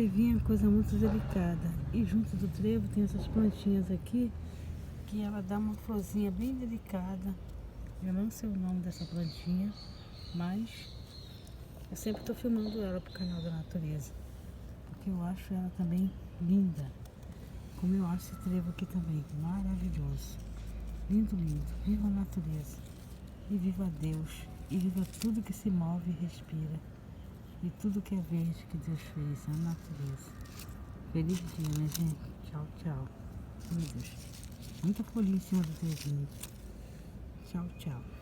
Trevinho é coisa muito delicada. E junto do trevo tem essas plantinhas aqui, que ela dá uma florzinha bem delicada. Eu não sei o nome dessa plantinha, mas eu sempre estou filmando ela pro canal da natureza, porque eu acho ela também linda. Como eu acho esse trevo aqui também, maravilhoso. Lindo, lindo. Viva a natureza. E viva Deus. E viva tudo que se move e respira. E tudo que é verde que Deus fez, a natureza. Feliz dia, né, gente? Tchau, tchau. Meu Deus. Muita folhinha em cima do trevinho. Tchau, tchau.